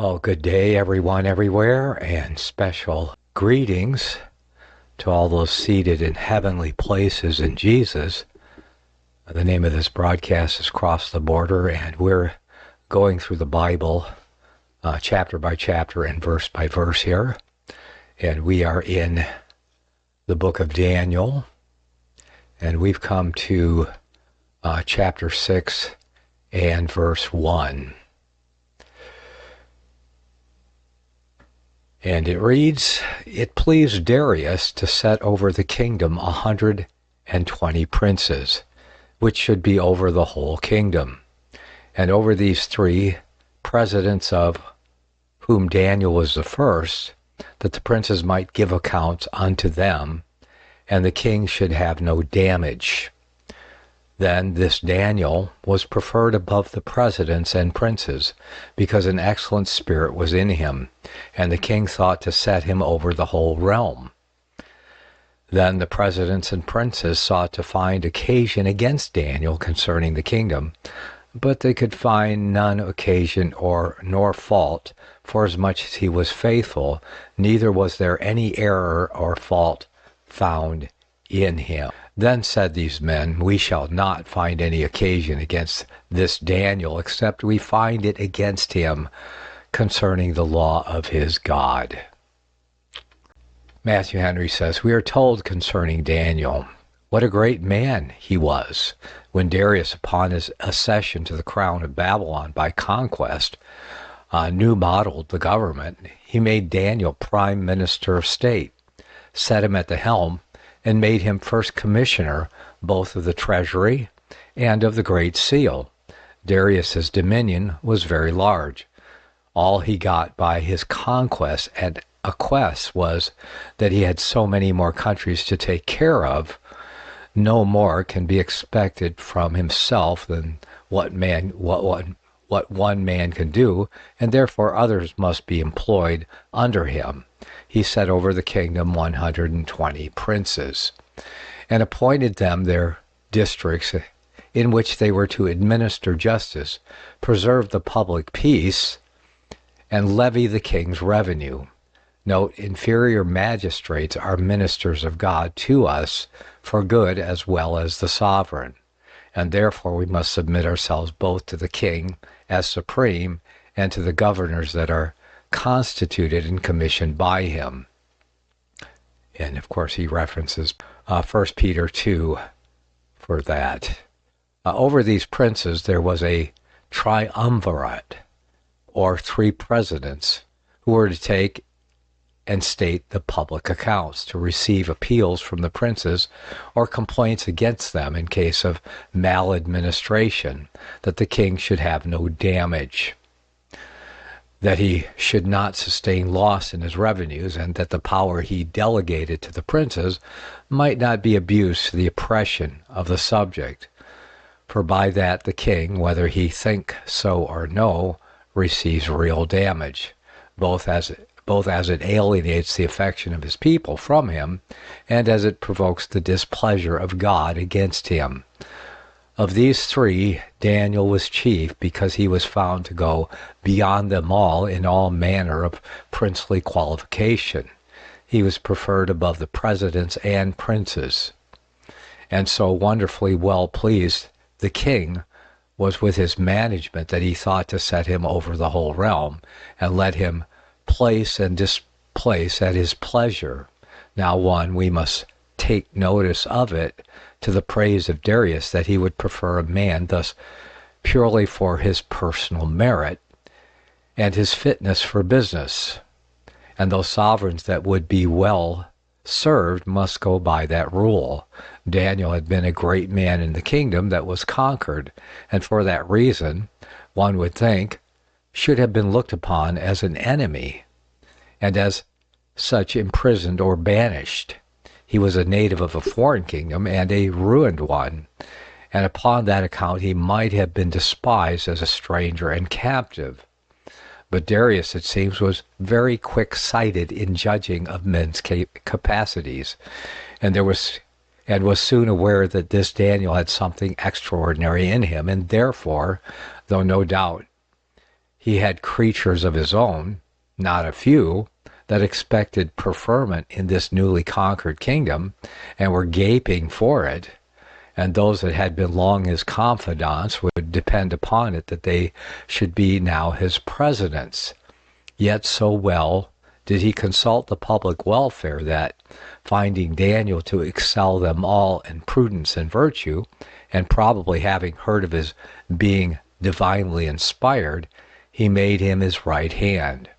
Oh, good day, everyone, everywhere, and special greetings to all those seated in heavenly places in Jesus. The name of this broadcast is Cross the Border, and we're going through the Bible chapter by chapter and verse by verse here. And we are in the book of Daniel, and we've come to chapter 6 and verse 1. And it reads, "It pleased Darius to set over the kingdom 120 princes, which should be over the whole kingdom. And over these three presidents, of whom Daniel was the first, that the princes might give accounts unto them, and the king should have no damage. Then this Daniel was preferred above the presidents and princes, because an excellent spirit was in him, and the king thought to set him over the whole realm. Then the presidents and princes sought to find occasion against Daniel concerning the kingdom, but they could find none occasion nor fault, forasmuch as he was faithful, neither was there any error or fault found in him. Then said these men, We shall not find any occasion against this Daniel, except we find it against him concerning the law of his God." Matthew Henry says, "We are told concerning Daniel, what a great man he was, when Darius, upon his accession to the crown of Babylon by conquest, new modeled the government. He made Daniel prime minister of state, set him at the helm, and made him first commissioner both of the treasury and of the great seal. Darius's dominion was very large. All he got by his conquests and acquests was that he had so many more countries to take care of. No more can be expected from himself than what one man can do, and therefore others must be employed under him. He set over the kingdom 120 princes, and appointed them their districts, in which they were to administer justice, preserve the public peace, and levy the king's revenue." Note, inferior magistrates are ministers of God to us for good as well as the sovereign, and therefore we must submit ourselves both to the king as supreme and to the governors that are constituted and commissioned by him. And of course he references 1 Peter 2 for that. Over these princes there was a triumvirate, or three presidents, who were to take and state the public accounts, to receive appeals from the princes or complaints against them in case of maladministration, that the king should have no damage, that he should not sustain loss in his revenues, and that the power he delegated to the princes might not be abused to the oppression of the subject. For by that the king, whether he think so or no, receives real damage, both as it alienates the affection of his people from him, and as it provokes the displeasure of God against him. Of these three, Daniel was chief, because he was found to go beyond them all in all manner of princely qualification. He was preferred above the presidents and princes. And so wonderfully well pleased the king was with his management that he thought to set him over the whole realm, and let him place and displace at his pleasure. Now we must take notice of it, to the praise of Darius, that he would prefer a man thus purely for his personal merit and his fitness for business. And those sovereigns that would be well served must go by that rule. Daniel had been a great man in the kingdom that was conquered, and for that reason, one would think, should have been looked upon as an enemy, and as such imprisoned or banished. He was a native of a foreign kingdom, and a ruined one, and upon that account he might have been despised as a stranger and captive. But Darius, it seems, was very quick-sighted in judging of men's capacities, and was soon aware that this Daniel had something extraordinary in him, and therefore, though no doubt He had creatures of his own, not a few, that expected preferment in this newly conquered kingdom and were gaping for it, and those that had been long his confidants would depend upon it that they should be now his presidents. Yet so well did he consult the public welfare that, finding Daniel to excel them all in prudence and virtue, and probably having heard of his being divinely inspired, he made him his right hand.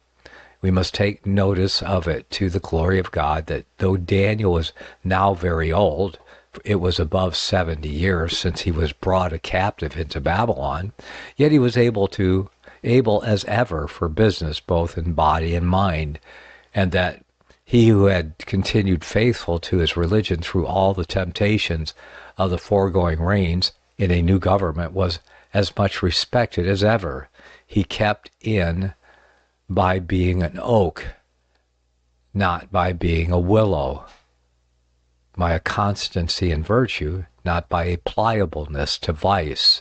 We must take notice of it to the glory of God that though Daniel was now very old, it was above 70 years since he was brought a captive into Babylon, yet he was able as ever for business both in body and mind, and that he who had continued faithful to his religion through all the temptations of the foregoing reigns in a new government was as much respected as ever. He kept in by being an oak, not by being a willow, by a constancy in virtue, not by a pliableness to vice.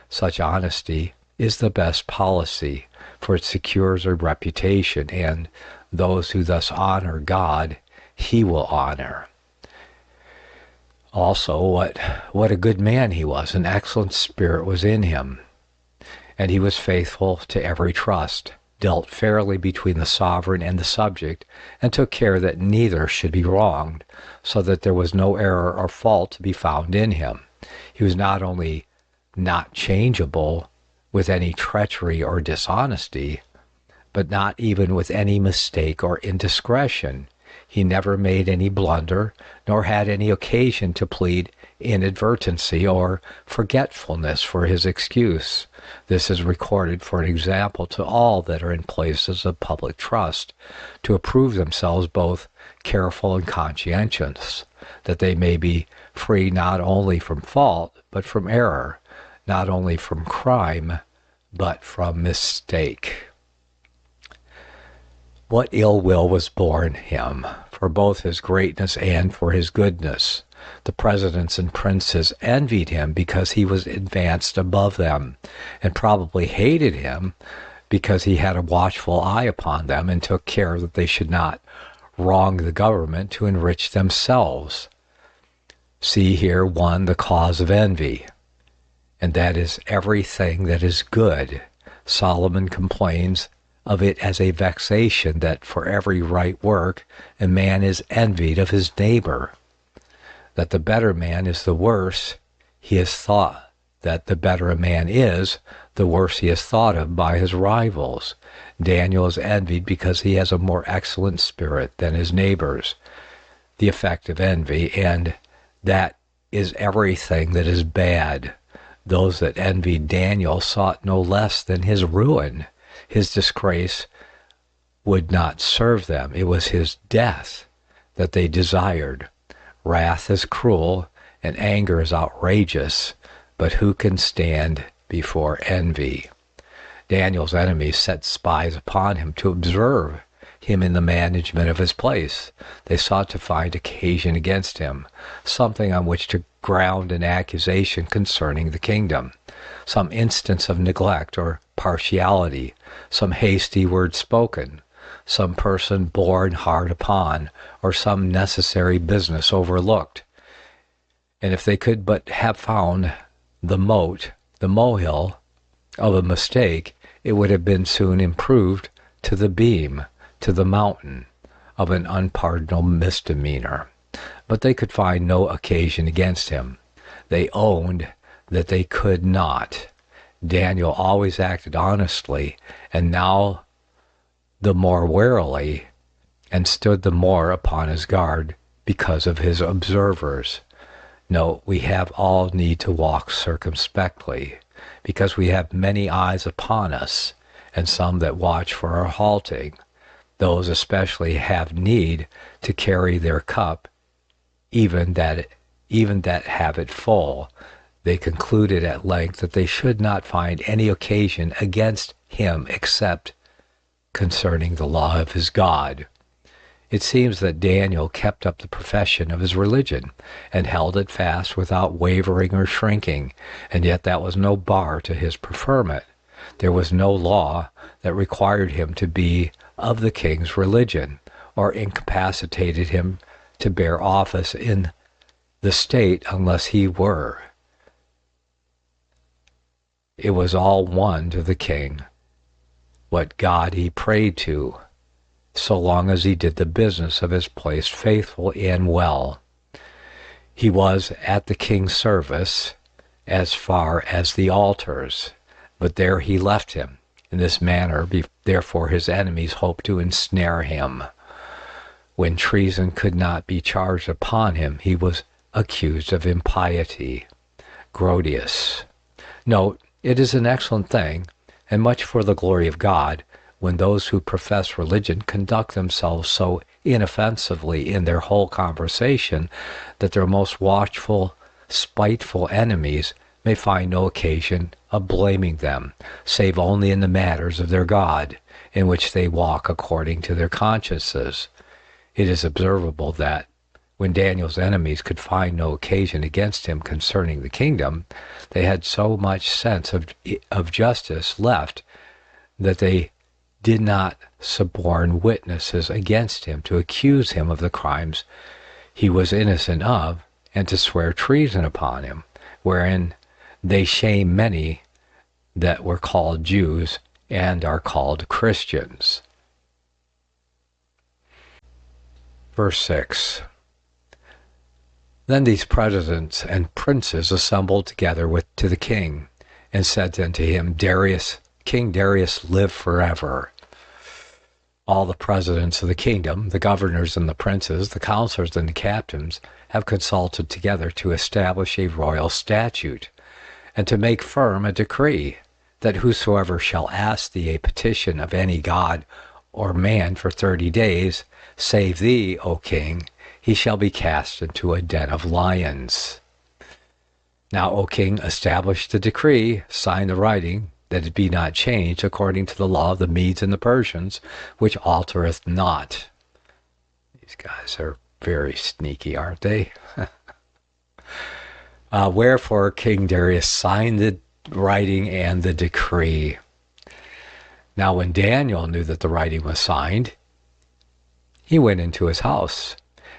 Such honesty is the best policy, for it secures a reputation, and those who thus honor God, he will honor. Also, what a good man he was. An excellent spirit was in him, and he was faithful to every trust, dealt fairly between the sovereign and the subject, and took care that neither should be wronged, so that there was no error or fault to be found in him. He was not only not changeable with any treachery or dishonesty, but not even with any mistake or indiscretion. He never made any blunder, nor had any occasion to plead inadvertency or forgetfulness for his excuse. This is recorded for an example to all that are in places of public trust, to approve themselves both careful and conscientious, that they may be free not only from fault, but from error, not only from crime, but from mistake. What ill will was born him, for both his greatness and for his goodness? The presidents and princes envied him because he was advanced above them, and probably hated him because he had a watchful eye upon them and took care that they should not wrong the government to enrich themselves. See here the cause of envy, and that is everything that is good. Solomon complains of it as a vexation that for every right work a man is envied of his neighbor, that the better man is the worse he is thought, that the better a man is, the worse he is thought of by his rivals. Daniel is envied because he has a more excellent spirit than his neighbors, the effect of envy, and that is everything that is bad. Those that envied Daniel sought no less than his ruin. His disgrace would not serve them. It was his death that they desired. Wrath is cruel, and anger is outrageous, but who can stand before envy? Daniel's enemies set spies upon him to observe him in the management of his place. They sought to find occasion against him, something on which to ground an accusation concerning the kingdom, some instance of neglect or partiality, some hasty word spoken, some person borne hard upon, or some necessary business overlooked. And if they could but have found the molehill of a mistake, it would have been soon improved to the beam, to the mountain of an unpardonable misdemeanor. But they could find no occasion against him. They owned that they could not. Daniel always acted honestly, and now the more warily, and stood the more upon his guard because of his observers. No, we have all need to walk circumspectly, because we have many eyes upon us, and some that watch for our halting. Those especially have need to carry their cup, even that have it full. They concluded at length that they should not find any occasion against him except concerning the law of his God. It seems that Daniel kept up the profession of his religion and held it fast without wavering or shrinking, and yet that was no bar to his preferment. There was no law that required him to be of the king's religion or incapacitated him to bear office in the state unless he were. It was all one to the king what God he prayed to, so long as he did the business of his place faithfully and well. He was at the king's service as far as the altars, but there he left him. In this manner, therefore, his enemies hoped to ensnare him. When treason could not be charged upon him, he was accused of impiety. Grotius. Note, it is an excellent thing, and much for the glory of God, when those who profess religion conduct themselves so inoffensively in their whole conversation that their most watchful, spiteful enemies may find no occasion of blaming them, save only in the matters of their God, in which they walk according to their consciences. It is observable that, when Daniel's enemies could find no occasion against him concerning the kingdom, they had so much sense of justice left that they did not suborn witnesses against him to accuse him of the crimes he was innocent of, and to swear treason upon him, wherein they shame many that were called Jews and are called Christians. Verse 6. Then these presidents and princes assembled together to the king, and said unto him, King Darius, live forever. All the presidents of the kingdom, the governors and the princes, the counselors and the captains, have consulted together to establish a royal statute, and to make firm a decree, that whosoever shall ask thee a petition of any god or man for 30 days, save thee, O king, he shall be cast into a den of lions. Now, O king, establish the decree, sign the writing, that it be not changed according to the law of the Medes and the Persians, which altereth not. These guys are very sneaky, aren't they? Wherefore King Darius signed the writing and the decree. Now when Daniel knew that the writing was signed, he went into his house,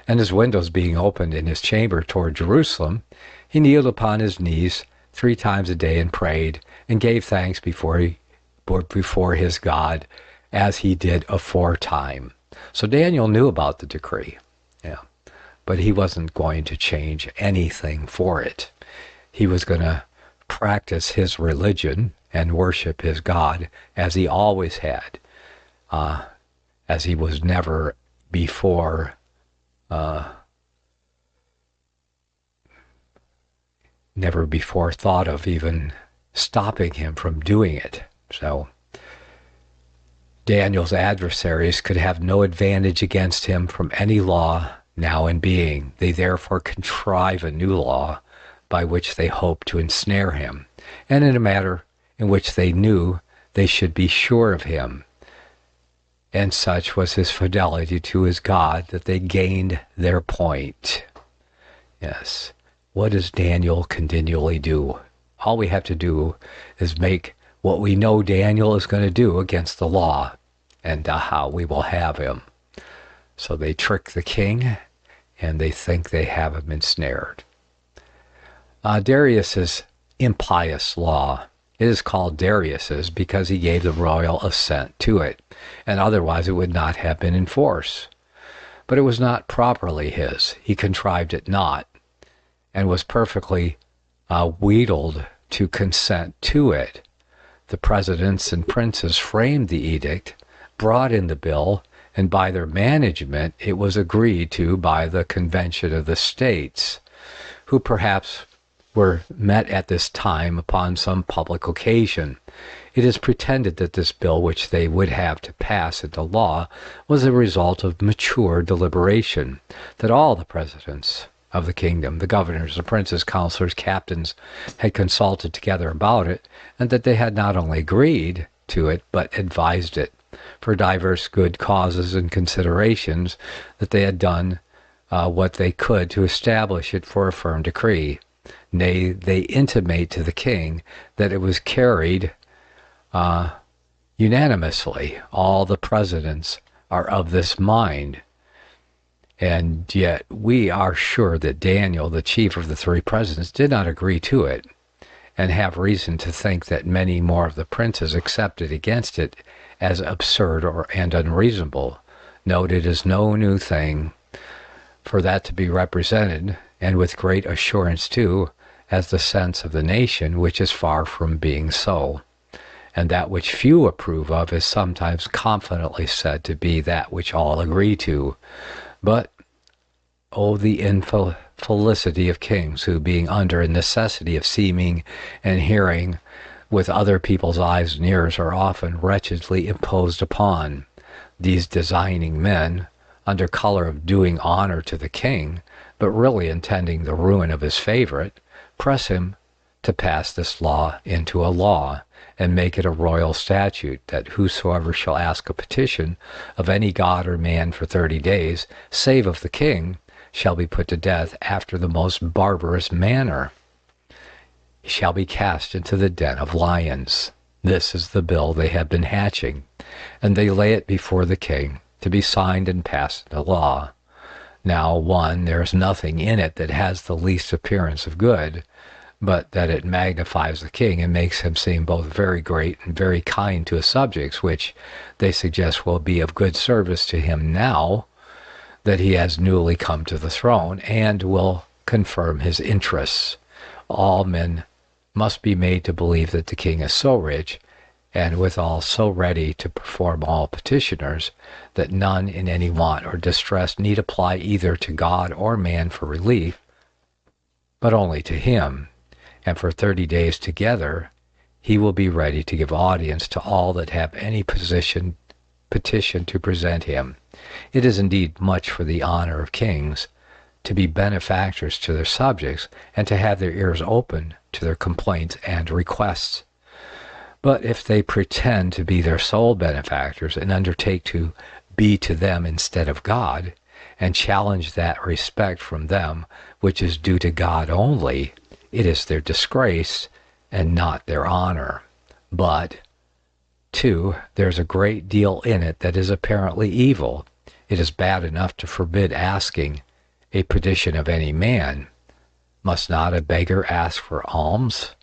and his windows being opened in his chamber toward Jerusalem, he kneeled upon his knees 3 times a day and prayed, and gave thanks before his God, as he did aforetime. So Daniel knew about the decree, but he wasn't going to change anything for it. He was going to practice his religion and worship his God as he always had, as he was never before thought of even stopping him from doing it. So Daniel's adversaries could have no advantage against him from any law now in being. They therefore contrive a new law by which they hope to ensnare him, and in a matter in which they knew they should be sure of him. And such was his fidelity to his God that they gained their point. Yes. What does Daniel continually do? All we have to do is make what we know Daniel is going to do against the law, and how we will have him. So they trick the king, and they think they have him ensnared. Darius's impious law. It is called Darius's because he gave the royal assent to it, and otherwise it would not have been in force. But it was not properly his. He contrived it not, and was perfectly wheedled to consent to it. The presidents and princes framed the edict, brought in the bill, and by their management it was agreed to by the convention of the states, who perhaps were met at this time upon some public occasion. It is pretended that this bill, which they would have to pass into law, was a result of mature deliberation, that all the presidents of the kingdom, the governors, the princes, counselors, captains, had consulted together about it, and that they had not only agreed to it, but advised it, for divers good causes and considerations, that they had done what they could to establish it for a firm decree. Nay, they intimate to the king that it was carried unanimously. All the presidents are of this mind. And yet we are sure that Daniel, the chief of the three presidents, did not agree to it, and have reason to think that many more of the princes accepted against it as absurd and unreasonable. Note, it is no new thing for that to be represented, and with great assurance too, as the sense of the nation, which is far from being so. And that which few approve of is sometimes confidently said to be that which all agree to. But, oh, the infelicity of kings, who, being under a necessity of seeming and hearing with other people's eyes and ears, are often wretchedly imposed upon. These designing men, under color of doing honor to the king, but really intending the ruin of his favorite, press him to pass this law into a law, and make it a royal statute, that whosoever shall ask a petition of any god or man for 30 days, save of the king, shall be put to death after the most barbarous manner. He shall be cast into the den of lions. This is the bill they have been hatching, and they lay it before the king to be signed and passed into law. Now, there is nothing in it that has the least appearance of good, but that it magnifies the king and makes him seem both very great and very kind to his subjects, which they suggest will be of good service to him now that he has newly come to the throne, and will confirm his interests. All men must be made to believe that the king is so rich, and withal so ready to perform all petitioners, that none in any want or distress need apply either to God or man for relief, but only to him. And for 30 days together he will be ready to give audience to all that have any petition to present him. It is indeed much for the honor of kings to be benefactors to their subjects, and to have their ears open to their complaints and requests. But if they pretend to be their sole benefactors, and undertake to be to them instead of God, and challenge that respect from them which is due to God only, it is their disgrace and not their honor. But, 2, there's a great deal in it that is apparently evil. It is bad enough to forbid asking a petition of any man. Must not a beggar ask for alms?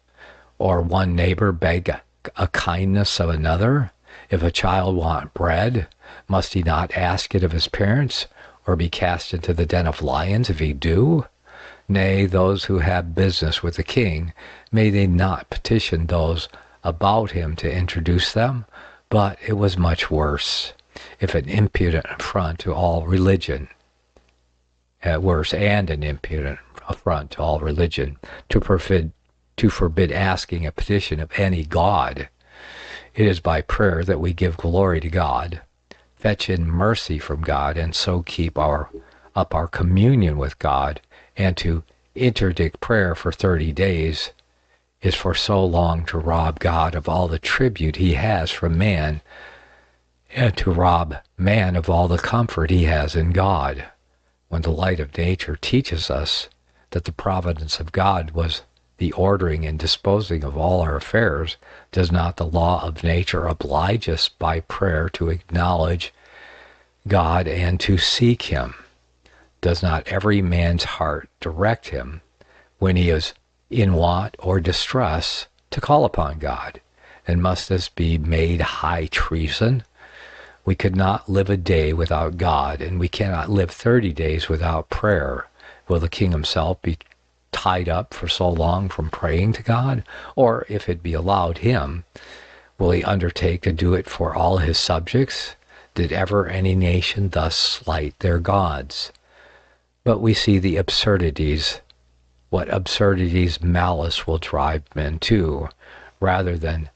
Or one neighbor beg a kindness of another? If a child want bread, must he not ask it of his parents, or be cast into the den of lions if he do? Nay, those who have business with the king, may they not petition those about him to introduce them? But it was much worse, if an impudent affront to all religion, to forbid asking a petition of any god. It is by prayer that we give glory to God, fetch in mercy from God, and so keep up our communion with God. And to interdict prayer for 30 days is for so long to rob God of all the tribute he has from man, and to rob man of all the comfort he has in God. When the light of nature teaches us that the providence of God was the ordering and disposing of all our affairs, does not the law of nature oblige us by prayer to acknowledge God and to seek him? Does not every man's heart direct him, when he is in want or distress, to call upon God? And must this be made high treason? We could not live a day without God, and we cannot live 30 days without prayer. Will the king himself be tied up for so long from praying to God? Or, if it be allowed him, will he undertake to do it for all his subjects? Did ever any nation thus slight their gods? But we see the absurdities, what absurdities malice will drive men to. Rather than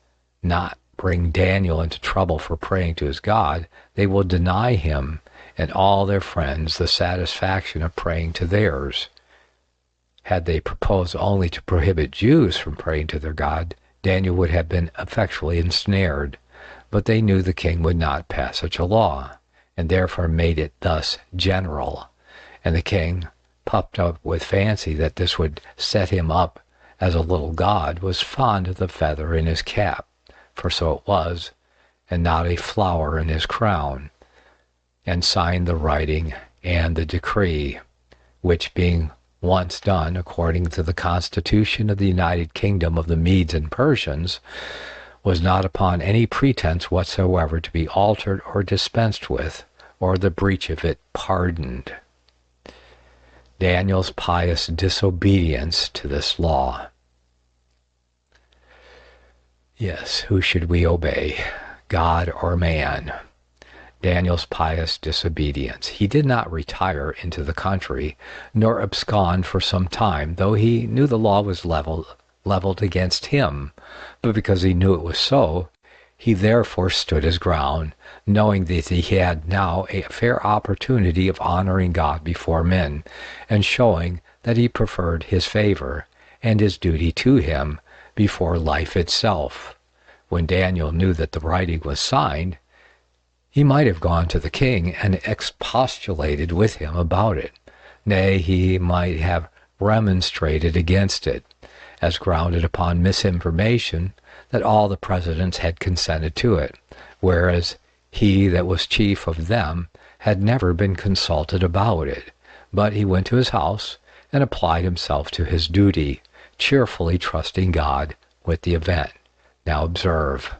not bring Daniel into trouble for praying to his God, they will deny him and all their friends the satisfaction of praying to theirs. Had they proposed only to prohibit Jews from praying to their God, Daniel would have been effectually ensnared. But they knew the king would not pass such a law, and therefore made it thus general. And the king, puffed up with fancy that this would set him up as a little god, was fond of the feather in his cap, for so it was, and not a flower in his crown, and signed the writing and the decree, which being once done according to the constitution of the United Kingdom of the Medes and Persians, was not upon any pretense whatsoever to be altered or dispensed with, or the breach of it pardoned. Daniel's pious disobedience to this law. Yes, who should we obey, God or man? Daniel's pious disobedience. He did not retire into the country, nor abscond for some time, though he knew the law was leveled against him. But because he knew it was so, he therefore stood his ground, knowing that he had now a fair opportunity of honoring God before men, and showing that he preferred his favor and his duty to him before life itself. When Daniel knew that the writing was signed, he might have gone to the king and expostulated with him about it. Nay, he might have remonstrated against it, as grounded upon misinformation that all the presidents had consented to it, whereas he that was chief of them had never been consulted about it. But he went to his house and applied himself to his duty, cheerfully trusting God with the event. Now observe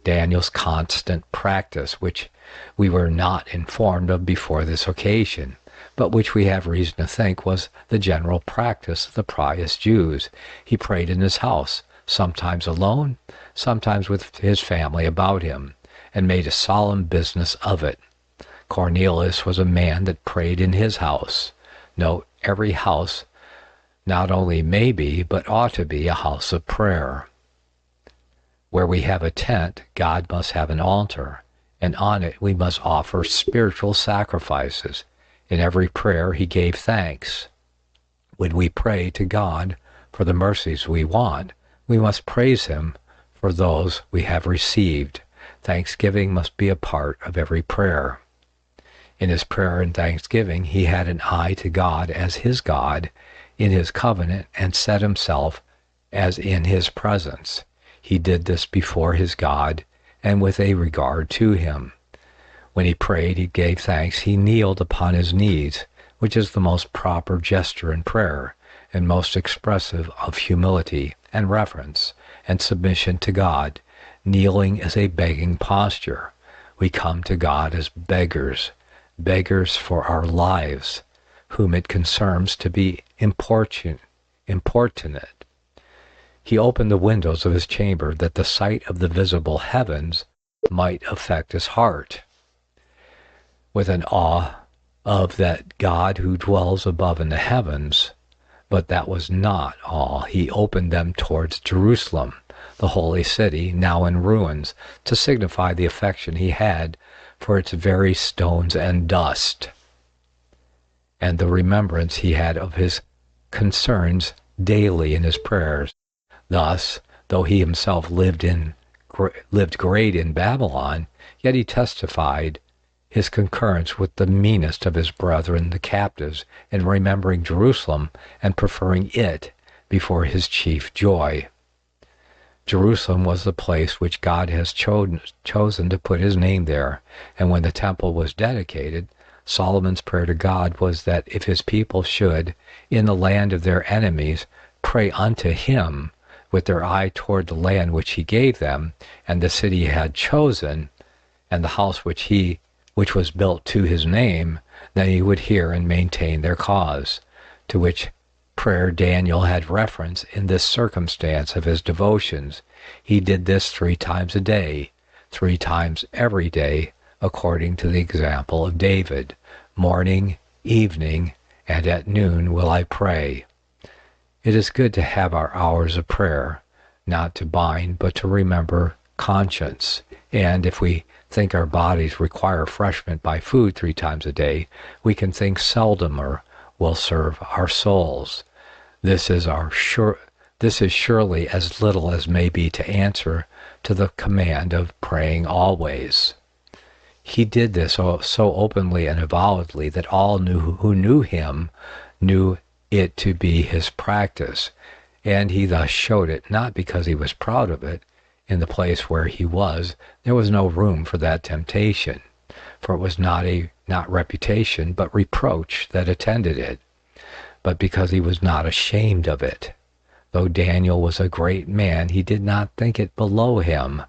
Daniel's constant practice, which we were not informed of before this occasion, but which we have reason to think was the general practice of the pious Jews. He prayed in his house, sometimes alone, sometimes with his family about him, and made a solemn business of it. Cornelius was a man that prayed in his house. Note, every house not only may be, but ought to be a house of prayer. Where we have a tent, God must have an altar, and on it we must offer spiritual sacrifices. In every prayer he gave thanks. When we pray to God for the mercies we want, we must praise him for those we have received. Thanksgiving must be a part of every prayer. In his prayer and thanksgiving, he had an eye to God as his God in his covenant, and set himself as in his presence. He did this before his God and with a regard to him. When he prayed, he gave thanks, he kneeled upon his knees, which is the most proper gesture in prayer, and most expressive of humility and reverence and submission to God. Kneeling is a begging posture. We come to God as beggars, beggars for our lives, whom it concerns to be importunate. He opened the windows of his chamber that the sight of the visible heavens might affect his heart, with an awe of that God who dwells above in the heavens. But that was not all. He opened them towards Jerusalem, the holy city, now in ruins, to signify the affection he had for its very stones and dust, and the remembrance he had of his concerns daily in his prayers. Thus, though he himself lived great in Babylon, yet he testified his concurrence with the meanest of his brethren, the captives, in remembering Jerusalem and preferring it before his chief joy. Jerusalem was the place which God has chosen to put his name there, and when the temple was dedicated, Solomon's prayer to God was that if his people should, in the land of their enemies, pray unto him with their eye toward the land which he gave them, and the city he had chosen, and the house which was built to his name, then he would hear and maintain their cause, to which prayer Daniel had reference in this circumstance of his devotions. He did this 3 times a day, 3 times every day, according to the example of David. Morning, evening, and at noon will I pray. It is good to have our hours of prayer, not to bind, but to remember conscience. And if we think our bodies require refreshment by food 3 times a day, we can think seldomer will serve our souls. This is surely as little as may be to answer to the command of praying always. He did this so openly and avowedly that all who knew him knew it to be his practice, and he thus showed it not because he was proud of it. in the place where he was, there was no room for that temptation, for it was not reputation, but reproach that attended it, but because he was not ashamed of it. Though Daniel was a great man, he did not think it below him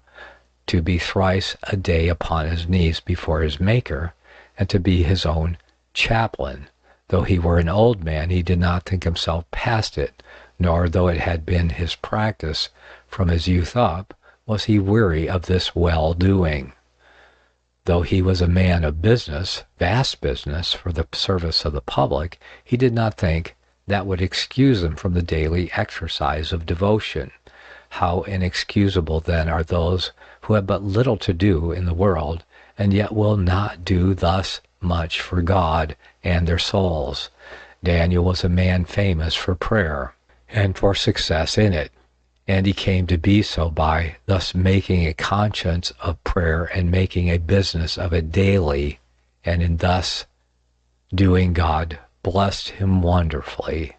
to be thrice a day upon his knees before his Maker, and to be his own chaplain. Though he were an old man, he did not think himself past it, nor, though it had been his practice from his youth up, was he weary of this well-doing. Though he was a man of business, vast business, for the service of the public, he did not think that would excuse him from the daily exercise of devotion. How inexcusable then are those who have but little to do in the world, and yet will not do thus much for God and their souls. Daniel was a man famous for prayer, and for success in it, and he came to be so by thus making a conscience of prayer and making a business of it daily, and in thus doing God blessed him wonderfully.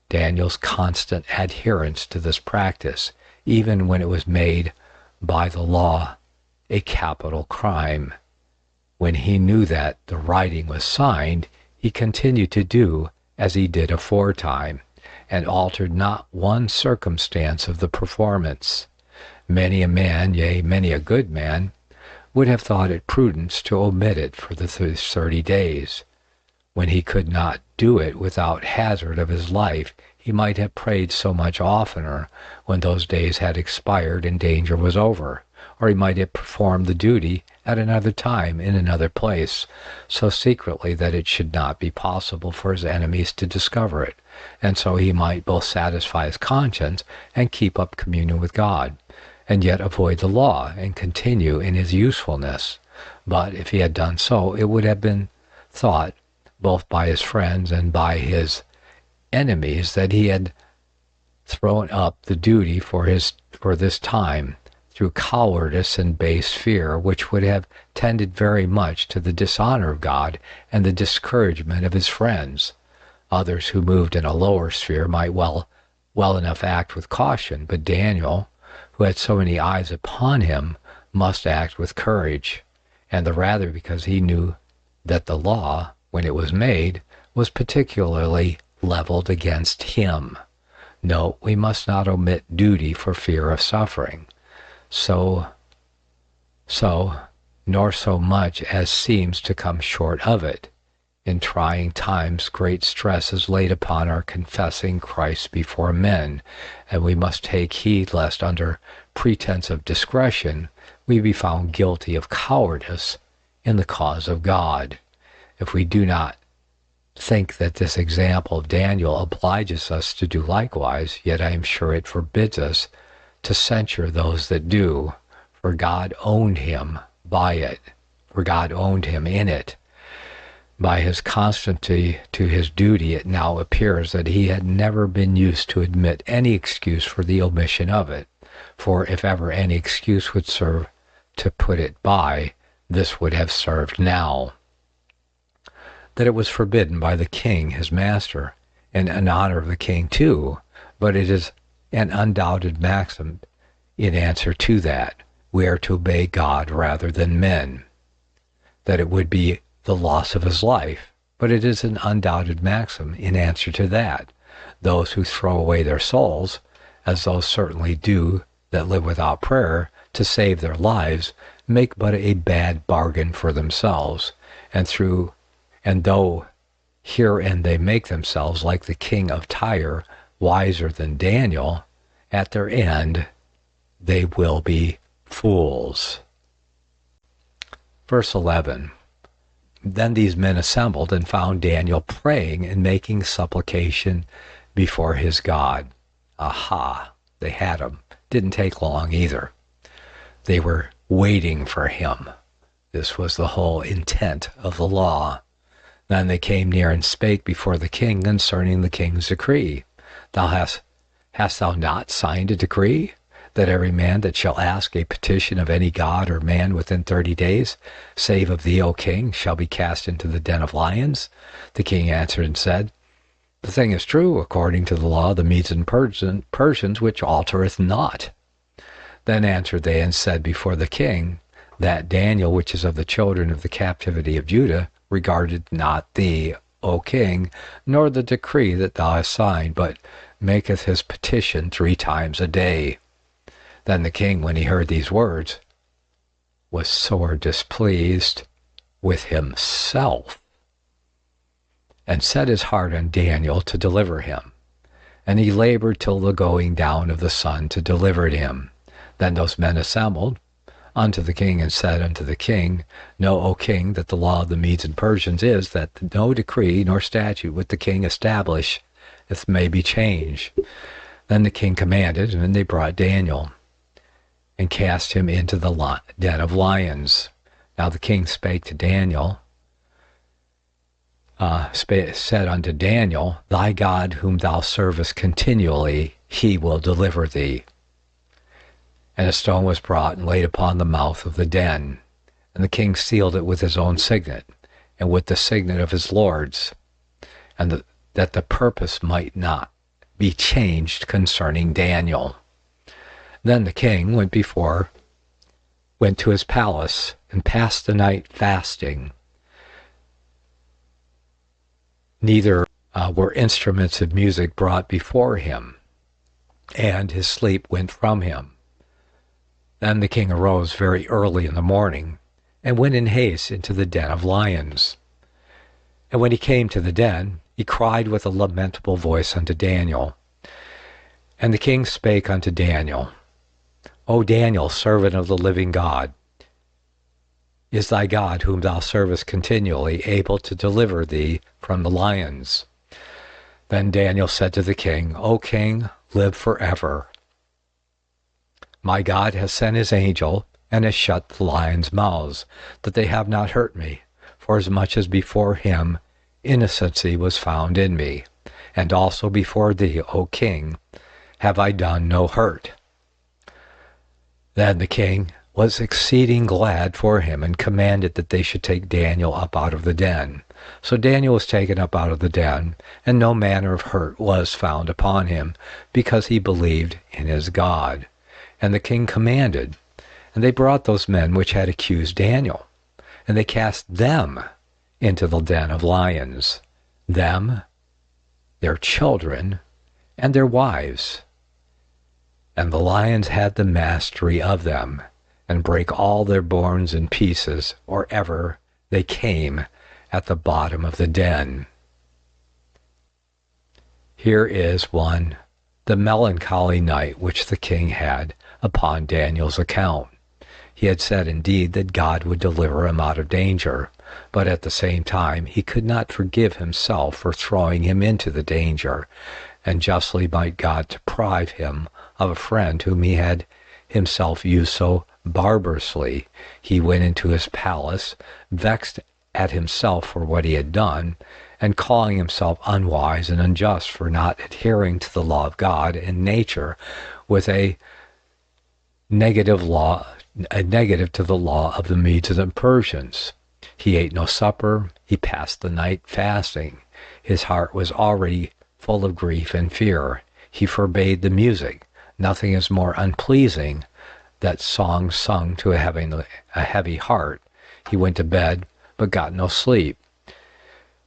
Daniel's constant adherence to this practice, even when it was made by the law a capital crime. When he knew that the writing was signed, he continued to do as he did aforetime, and altered not one circumstance of the performance. Many a man, yea, many a good man, would have thought it prudence to omit it for the 30 days. When he could not do it without hazard of his life, he might have prayed so much oftener when those days had expired and danger was over, or he might have performed the duty at another time in another place, so secretly that it should not be possible for his enemies to discover it, and so he might both satisfy his conscience and keep up communion with God, and yet avoid the law and continue in his usefulness. But if he had done so, it would have been thought, both by his friends and by his enemies, that he had thrown up the duty for this time through cowardice and base fear, which would have tended very much to the dishonor of God and the discouragement of his friends. Others who moved in a lower sphere might well enough act with caution, but Daniel, who had so many eyes upon him, must act with courage, and the rather because he knew that the law, when it was made, was particularly leveled against him. No, we must not omit duty for fear of suffering. Nor so much as seems to come short of it. In trying times, great stress is laid upon our confessing Christ before men, and we must take heed lest under pretense of discretion we be found guilty of cowardice in the cause of God. If we do not think that this example of Daniel obliges us to do likewise, yet I am sure it forbids us to censure those that do, for God owned him by it, for God owned him in it. By his constancy to his duty, it now appears that he had never been used to admit any excuse for the omission of it, for if ever any excuse would serve to put it by, this would have served now. That it was forbidden by the king, his master, and in honor of the king too, but it is an undoubted maxim in answer to that, we are to obey God rather than men. That it would be the loss of his life, but it is an undoubted maxim in answer to that. Those who throw away their souls, as those certainly do that live without prayer, to save their lives, make but a bad bargain for themselves, and though herein they make themselves, like the king of Tyre, wiser than Daniel, at their end they will be fools. Verse 11. Then these men assembled and found Daniel praying and making supplication before his God. Aha, they had him. Didn't take long either. They were waiting for him. This was the whole intent of the law. Then they came near and spake before the king concerning the king's decree. Hast thou not signed a decree, that every man that shall ask a petition of any god or man within 30 days, save of thee, O king, shall be cast into the den of lions? The king answered and said, The thing is true, according to the law of the Medes and Persians, which altereth not. Then answered they and said before the king, that Daniel, which is of the children of the captivity of Judah, regarded not thee, O king, nor the decree that thou hast signed, but maketh his petition 3 times a day. Then the king, when he heard these words, was sore displeased with himself, and set his heart on Daniel to deliver him. And he labored till the going down of the sun to deliver him. Then those men assembled unto the king and said unto the king, Know, O king, that the law of the Medes and Persians is that no decree nor statute which the king establish may be changed. Then the king commanded, and they brought Daniel and cast him into the den of lions. Now the king spake to Daniel, said unto Daniel, Thy God whom thou servest continually, he will deliver thee. And a stone was brought and laid upon the mouth of the den. And the king sealed it with his own signet, and with the signet of his lords, and that the purpose might not be changed concerning Daniel. Then the king went to his palace, and passed the night fasting. Neither were instruments of music brought before him, and his sleep went from him. Then the king arose very early in the morning, and went in haste into the den of lions. And when he came to the den, he cried with a lamentable voice unto Daniel. And the king spake unto Daniel, O Daniel, servant of the living God, is thy God whom thou servest continually able to deliver thee from the lions? Then Daniel said to the king, O king, live forever. My God has sent his angel, and has shut the lions' mouths, that they have not hurt me, forasmuch as before him innocency was found in me, and also before thee, O king, have I done no hurt. Then the king was exceeding glad for him, and commanded that they should take Daniel up out of the den. So Daniel was taken up out of the den, and no manner of hurt was found upon him, because he believed in his God. And the king commanded, and they brought those men which had accused Daniel, and they cast them into the den of lions, them, their children, and their wives. And the lions had the mastery of them, and brake all their bones in pieces, or ever they came at the bottom of the den. Here is the melancholy night which the king had upon Daniel's account. He had said indeed that God would deliver him out of danger, but at the same time he could not forgive himself for throwing him into the danger, and justly might God deprive him of a friend whom he had himself used so barbarously. He went into his palace, vexed at himself for what he had done, and calling himself unwise and unjust for not adhering to the law of God and nature, with a negative to the law of the Medes and Persians. He ate no supper, he passed the night fasting. His heart was already full of grief and fear. He forbade the music. Nothing is more unpleasing than songs sung to a heavy heart. He went to bed, but got no sleep,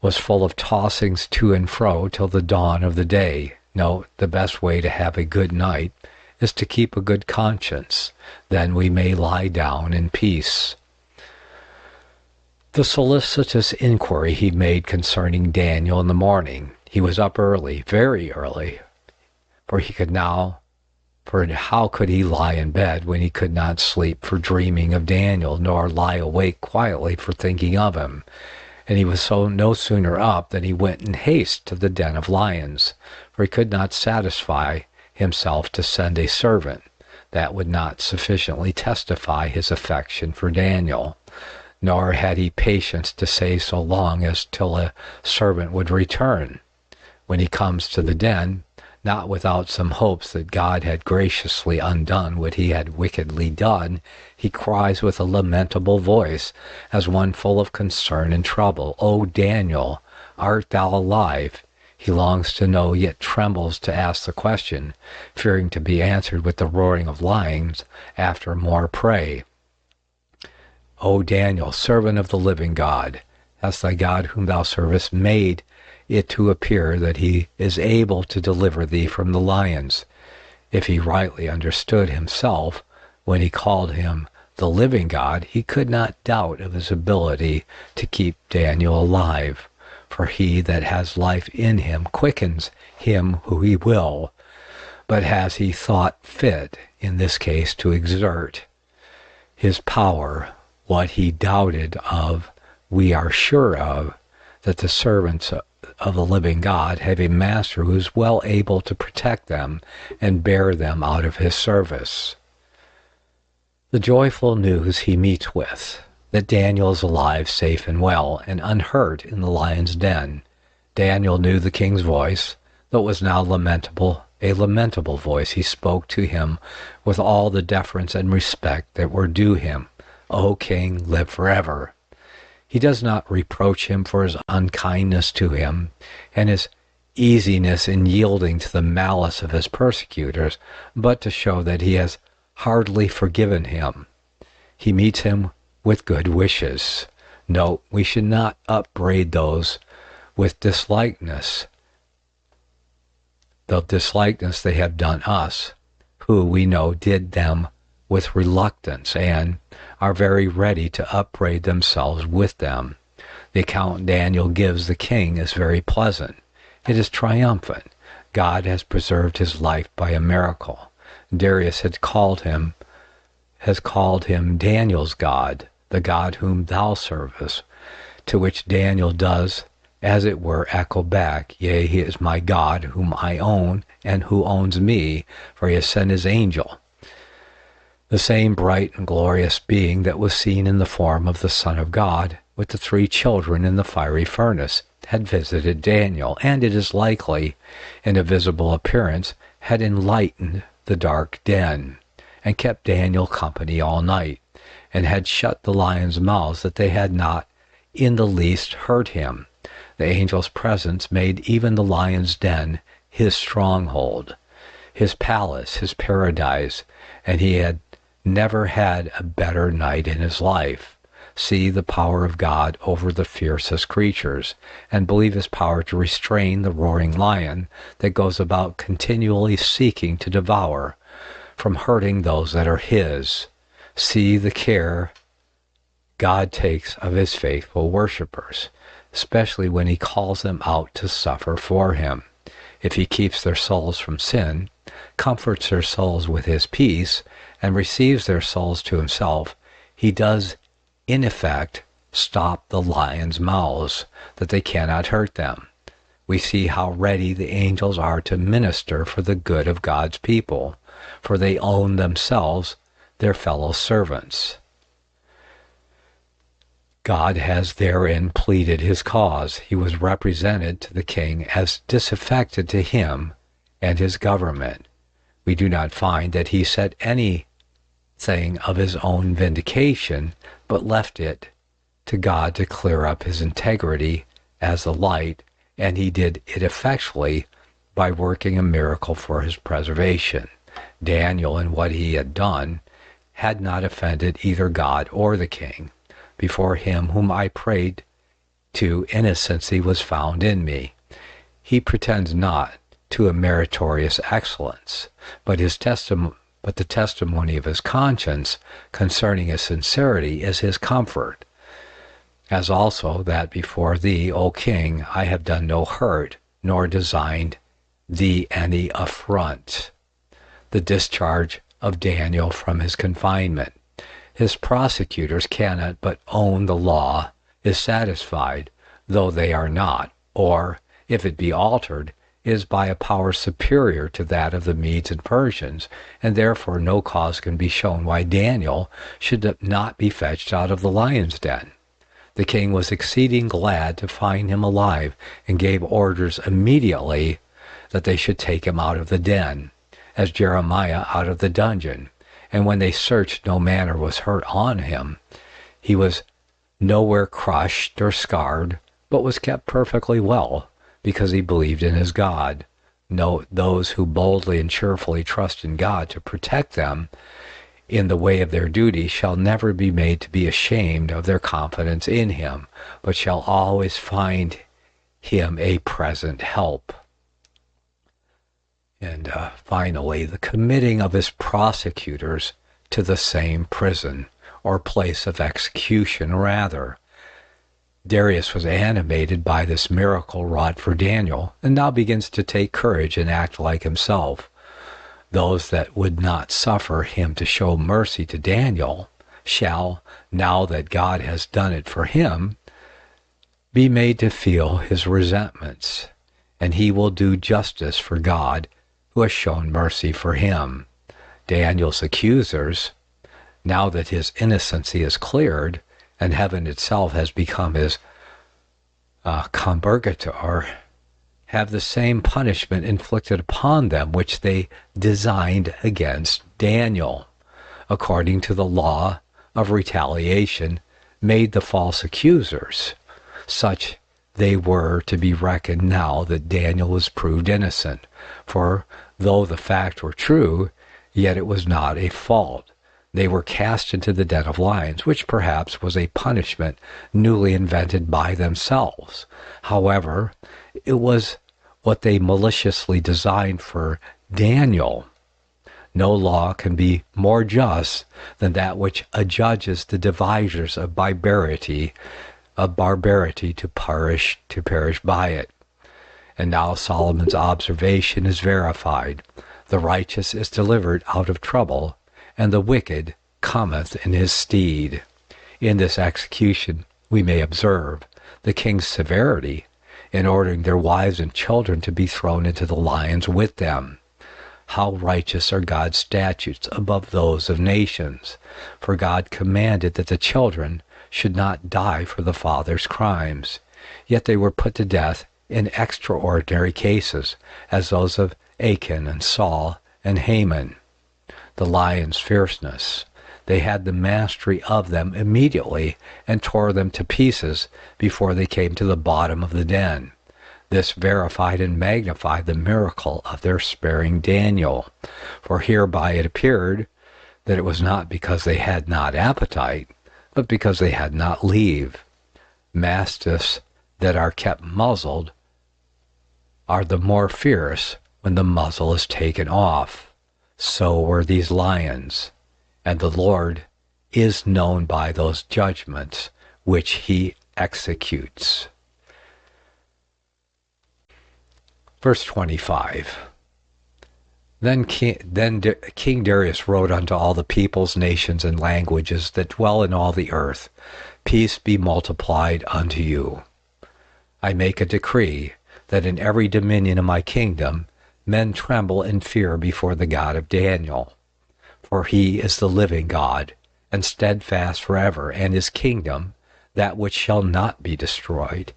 was full of tossings to and fro till the dawn of the day. No, the best way to have a good night is to keep a good conscience. Then we may lie down in peace. The solicitous inquiry he made concerning Daniel in the morning. He was up early, very early, for how could he lie in bed when he could not sleep for dreaming of Daniel, nor lie awake quietly for thinking of him? And he was no sooner up than he went in haste to the den of lions, for he could not satisfy himself to send a servant that would not sufficiently testify his affection for Daniel, nor had he patience to stay so long as till a servant would return. When he comes to the den, not without some hopes that God had graciously undone what he had wickedly done, he cries with a lamentable voice, as one full of concern and trouble, O Daniel, art thou alive? He longs to know, yet trembles to ask the question, fearing to be answered with the roaring of lions after more prey. O Daniel, servant of the living God, has thy God whom thou servest made it to appear that he is able to deliver thee from the lions? If he rightly understood himself when he called him the living God, he could not doubt of his ability to keep Daniel alive. For he that has life in him quickens him who he will, but has he thought fit in this case to exert his power, what he doubted of, we are sure of, that the servants of the living God have a master who is well able to protect them and bear them out of his service. The joyful news he meets with, that Daniel is alive, safe and well, and unhurt in the lion's den. Daniel knew the king's voice, though it was now a lamentable voice. He spoke to him with all the deference and respect that were due him. O king, live forever. He does not reproach him for his unkindness to him and his easiness in yielding to the malice of his persecutors, but to show that he has hardly forgiven him. He meets him with good wishes. Note, we should not upbraid those with dislikeness, the dislikeness they have done us, who we know did them with reluctance, and are very ready to upbraid themselves with them. The account Daniel gives the king is very pleasant. It is triumphant. God has preserved his life by a miracle. Darius has called him Daniel's God, the God whom thou servest, to which Daniel does, as it were, echo back, yea, he is my God, whom I own, and who owns me, for he has sent his angel. The same bright and glorious being that was seen in the form of the Son of God, with the three children in the fiery furnace, had visited Daniel, and it is likely, in a visible appearance, had enlightened the dark den, and kept Daniel company all night, and had shut the lions' mouths that they had not in the least hurt him. The angel's presence made even the lion's den his stronghold, his palace, his paradise, and he had never had a better night in his life. See the power of God over the fiercest creatures, and believe his power to restrain the roaring lion that goes about continually seeking to devour, from hurting those that are his. See the care God takes of his faithful worshippers, especially when he calls them out to suffer for him. If he keeps their souls from sin, comforts their souls with his peace, and receives their souls to himself, he does, in effect, stop the lions' mouths, that they cannot hurt them. We see how ready the angels are to minister for the good of God's people, for they own themselves their fellow servants. God has therein pleaded his cause. He was represented to the king as disaffected to him and his government. We do not find that he said anything of his own vindication, but left it to God to clear up his integrity as the light, and he did it effectually by working a miracle for his preservation. Daniel, in what he had done, had not offended either God or the king. Before him whom I prayed to, innocency was found in me. He pretends not to a meritorious excellence, but the testimony of his conscience concerning his sincerity is his comfort, as also that before thee, O king, I have done no hurt, nor designed thee any affront. The discharge of Daniel from his confinement. His prosecutors cannot but own the law is satisfied, though they are not, or, if it be altered, is by a power superior to that of the Medes and Persians, and therefore no cause can be shown why Daniel should not be fetched out of the lion's den. The king was exceeding glad to find him alive, and gave orders immediately that they should take him out of the den, as Jeremiah out of the dungeon. And when they searched, no manner was hurt on him. He was nowhere crushed or scarred, but was kept perfectly well. because he believed in his God. Note, those who boldly and cheerfully trust in God to protect them in the way of their duty shall never be made to be ashamed of their confidence in him, but shall always find him a present help. And finally, the committing of his prosecutors to the same prison, or place of execution rather. Darius was animated by this miracle wrought for Daniel, and now begins to take courage and act like himself. Those that would not suffer him to show mercy to Daniel shall, now that God has done it for him, be made to feel his resentments, and he will do justice for God, who has shown mercy for him. Daniel's accusers, now that his innocency is cleared, and heaven itself has become his convergator, have the same punishment inflicted upon them which they designed against Daniel, according to the law of retaliation made the false accusers. Such they were to be reckoned now that Daniel was proved innocent, for though the fact were true, yet it was not a fault. They were cast into the den of lions, which perhaps was a punishment newly invented by themselves. However, it was what they maliciously designed for Daniel. No law can be more just than that which adjudges the devisers of barbarity to perish by it. And now Solomon's observation is verified. The righteous is delivered out of trouble, and the wicked cometh in his stead. In this execution we may observe the king's severity in ordering their wives and children to be thrown into the lions with them. How righteous are God's statutes above those of nations! For God commanded that the children should not die for the father's crimes. Yet they were put to death in extraordinary cases, as those of Achan and Saul and Haman. The lions' fierceness. They had the mastery of them immediately and tore them to pieces before they came to the bottom of the den. This verified and magnified the miracle of their sparing Daniel, for hereby it appeared that it was not because they had not appetite, but because they had not leave. Mastiffs that are kept muzzled are the more fierce when the muzzle is taken off. So were these lions, and the Lord is known by those judgments which he executes. Verse 25. Then King Darius wrote unto all the peoples, nations, and languages that dwell in all the earth, Peace be multiplied unto you. I make a decree that in every dominion of my kingdom men tremble and fear before the God of Daniel. For he is the living God, and steadfast forever, and his kingdom, that which shall not be destroyed,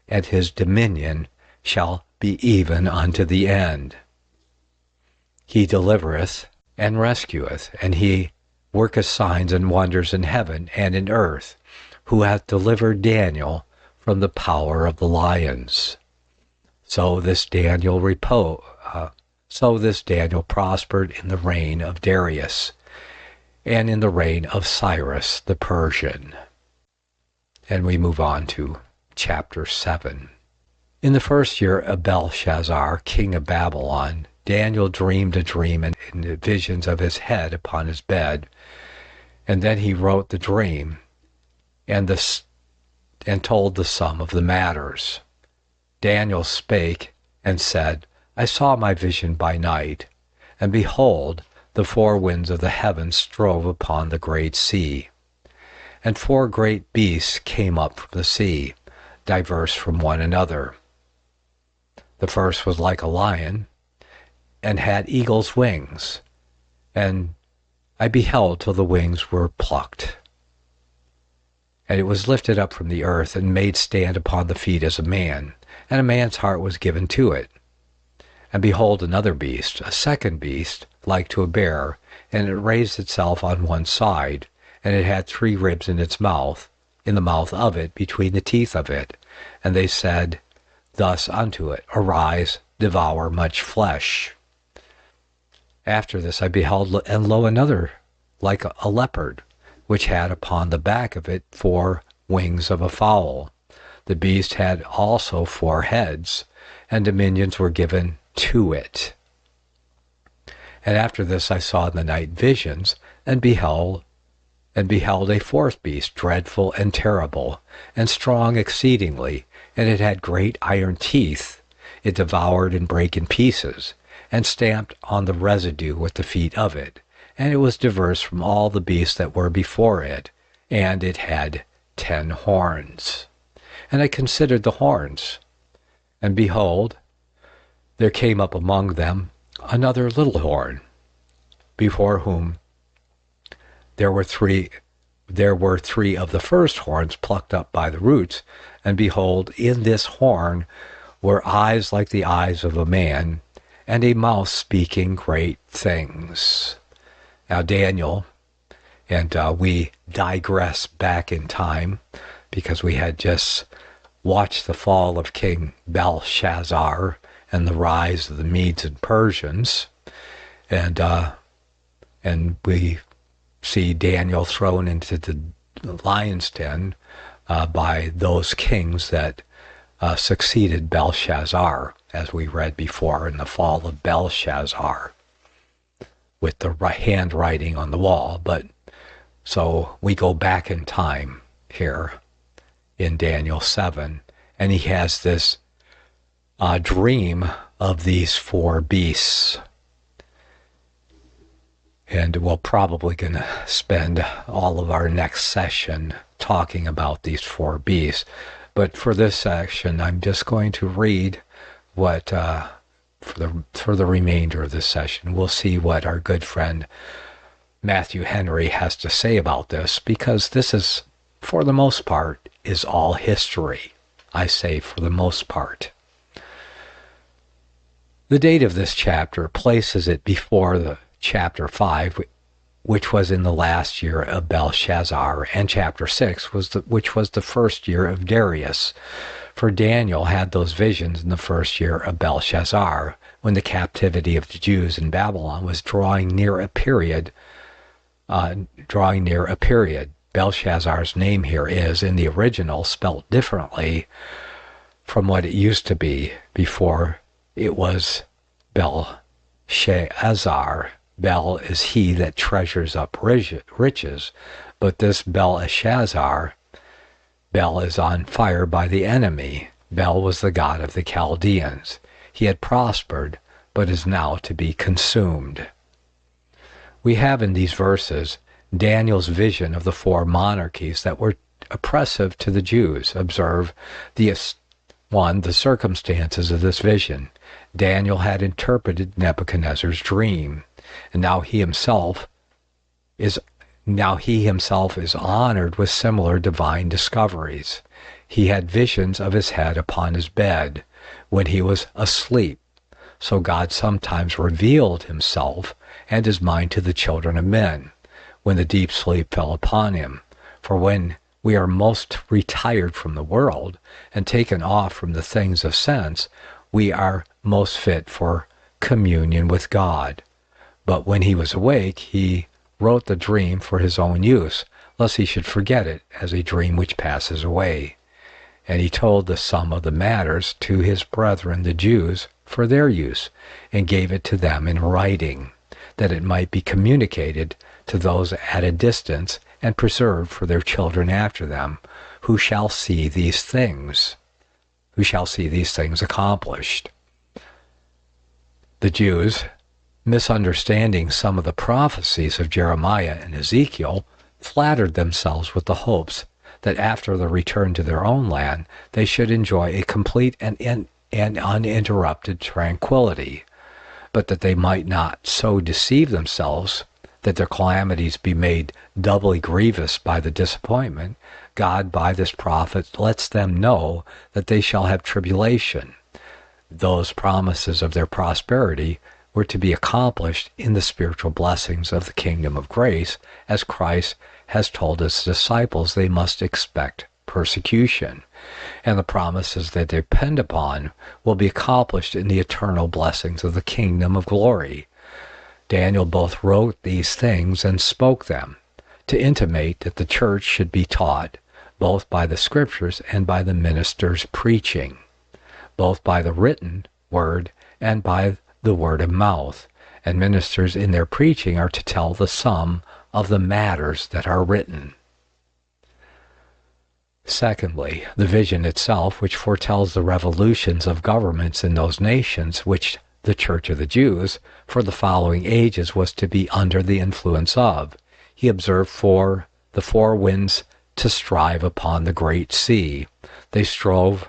and his dominion shall be even unto the end. He delivereth and rescueth, and he worketh signs and wonders in heaven and in earth, who hath delivered Daniel from the power of the lions. So this Daniel prospered in the reign of Darius, and in the reign of Cyrus the Persian. And we move on to chapter 7. In the first year of Belshazzar, king of Babylon, Daniel dreamed a dream and visions of his head upon his bed, and then he wrote the dream and told the sum of the matters. Daniel spake and said, I saw my vision by night, and behold, the four winds of the heavens strove upon the great sea. And four great beasts came up from the sea, diverse from one another. The first was like a lion, and had eagle's wings, and I beheld till the wings were plucked. And it was lifted up from the earth, and made stand upon the feet as a man, and a man's heart was given to it. And behold, another beast, a second beast, like to a bear, and it raised itself on one side, and it had 3 ribs in its mouth, in the mouth of it, between the teeth of it. And they said, thus unto it, Arise, devour much flesh. After this I beheld, and lo, another like a leopard, which had upon the back of it 4 wings of a fowl. The beast had also 4 heads, and dominions were given to it. And after this I saw in the night visions, and beheld a 4th beast, dreadful and terrible, and strong exceedingly, and it had great iron teeth. It devoured and brake in pieces, and stamped on the residue with the feet of it. And it was diverse from all the beasts that were before it, and it had 10 horns. And I considered the horns, and behold, there came up among them another little horn, before whom there were three of the first horns plucked up by the roots, and behold, in this horn were eyes like the eyes of a man, and a mouth speaking great things. Now Daniel, and we digress back in time, because we had just watched the fall of King Belshazzar and the rise of the Medes and Persians, and we see Daniel thrown into the lion's den by those kings that succeeded Belshazzar, as we read before in the fall of Belshazzar, with the handwriting on the wall. But so we go back in time here in Daniel 7, and he has this dream of these 4 beasts. And we're probably going to spend all of our next session talking about these 4 beasts. But for this section, I'm just going to read what, for the remainder of this session, we'll see what our good friend Matthew Henry has to say about this, because this is, for the most part, is all history. I say for the most part. The date of this chapter places it before the chapter 5, which was in the last year of Belshazzar, and chapter 6, which was the first year of Darius. For Daniel had those visions in the first year of Belshazzar, when the captivity of the Jews in Babylon was drawing near a period. Belshazzar's name here is, in the original, spelt differently from what it used to be before. It was Belshazzar. Bel is he that treasures up riches, but this Belshazzar, Bel is on fire by the enemy. Bel was the god of the Chaldeans. He had prospered, but is now to be consumed. We have in these verses Daniel's vision of the 4 monarchies that were oppressive to the Jews. Observe the circumstances of this vision. Daniel had interpreted Nebuchadnezzar's dream, and now he himself is honored with similar divine discoveries. He had visions of his head upon his bed when he was asleep. So God sometimes revealed himself and his mind to the children of men when the deep sleep fell upon him. For when we are most retired from the world and taken off from the things of sense, we are most fit for communion with God. But when he was awake, he wrote the dream for his own use, lest he should forget it as a dream which passes away. And he told the sum of the matters to his brethren the Jews for their use, and gave it to them in writing, that it might be communicated to those at a distance, and preserved for their children after them, who shall see these things accomplished. The Jews, misunderstanding some of the prophecies of Jeremiah and Ezekiel, flattered themselves with the hopes that after the return to their own land, they should enjoy a complete and uninterrupted tranquility, but that they might not so deceive themselves that their calamities be made doubly grievous by the disappointment, God by this prophet lets them know that they shall have tribulation. Those promises of their prosperity were to be accomplished in the spiritual blessings of the kingdom of grace, as Christ has told his disciples they must expect persecution, and the promises that they depend upon will be accomplished in the eternal blessings of the kingdom of glory. Daniel both wrote these things and spoke them, to intimate that the church should be taught, both by the scriptures and by the ministers' preaching, both by the written word and by the word of mouth. And ministers in their preaching are to tell the sum of the matters that are written. Secondly, the vision itself, which foretells the revolutions of governments in those nations which the Church of the Jews for the following ages was to be under the influence of. He observed the four winds to strive upon the great sea. They strove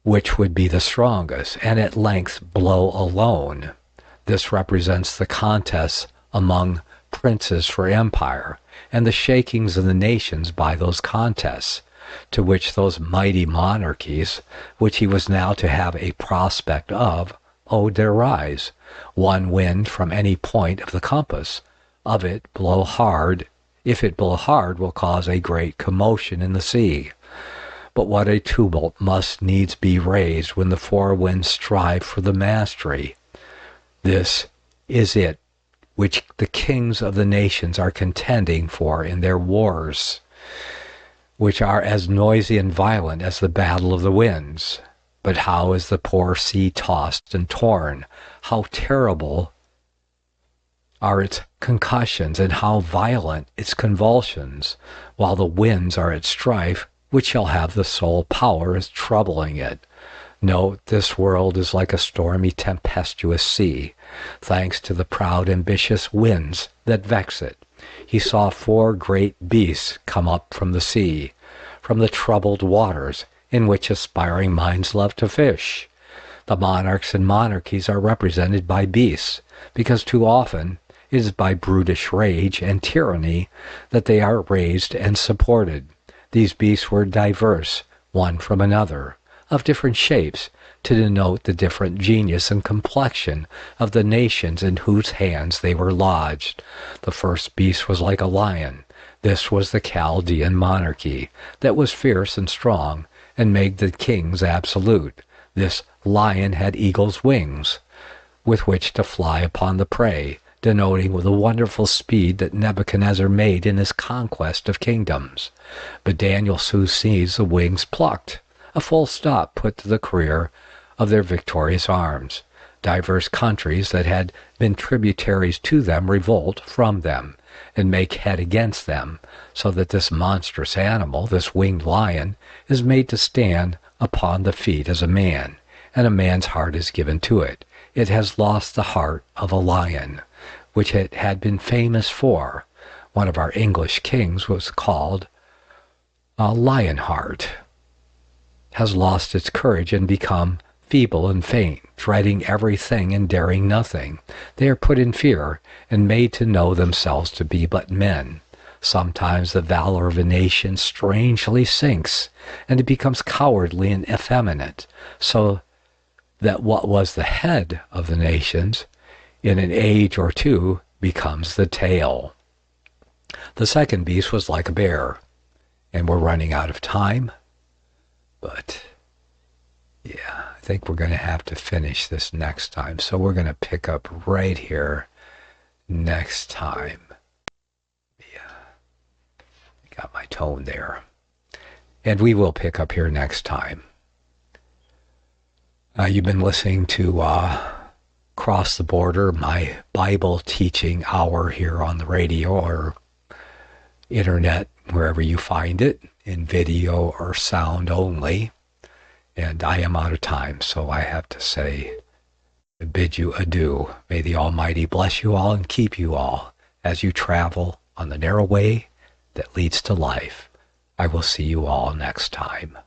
which would be the strongest, and at length blow alone. This represents the contest among princes for empire, and the shakings of the nations by those contests, to which those mighty monarchies, which he was now to have a prospect of, owed their rise. One wind from any point of the compass of it blow hard, if it blow hard, will cause a great commotion in the sea. But what a tumult must needs be raised when the four winds strive for the mastery. This is it which the kings of the nations are contending for in their wars, which are as noisy and violent as the battle of the winds. But how is the poor sea tossed and torn? How terrible are its concussions, and how violent its convulsions, while the winds are at strife, which shall have the sole power as troubling it. Note, this world is like a stormy, tempestuous sea, thanks to the proud, ambitious winds that vex it. He saw four great beasts come up from the sea, from the troubled waters, in which aspiring minds love to fish. The monarchs and monarchies are represented by beasts, because too often it is by brutish rage and tyranny that they are raised and supported. These beasts were diverse, one from another, of different shapes, to denote the different genius and complexion of the nations in whose hands they were lodged. The first beast was like a lion. This was the Chaldean monarchy, that was fierce and strong, and made the kings absolute. This lion had eagle's wings, with which to fly upon the prey, denoting the wonderful speed that Nebuchadnezzar made in his conquest of kingdoms. But Daniel soon sees the wings plucked, a full stop put to the career of their victorious arms. Diverse countries that had been tributaries to them revolt from them, and make head against them, so that this monstrous animal, this winged lion, is made to stand upon the feet as a man, and a man's heart is given to it. It has lost the heart of a lion, which it had been famous for. One of our English kings was called Lionheart, has lost its courage and become feeble and faint, dreading everything and daring nothing. They are put in fear and made to know themselves to be but men. Sometimes the valor of a nation strangely sinks, and it becomes cowardly and effeminate, so that what was the head of the nations in an age or two becomes the tail. The second beast was like a bear, and we're running out of time. But, yeah, I think we're going to have to finish this next time. So we're going to pick up right here next time. Yeah, I got my tone there. And we will pick up here next time. You've been listening to Cross the Border, my Bible teaching hour here on the radio or internet, wherever you find it, in video or sound only. And I am out of time, so I have to say, bid you adieu. May the Almighty bless you all and keep you all as you travel on the narrow way that leads to life. I will see you all next time.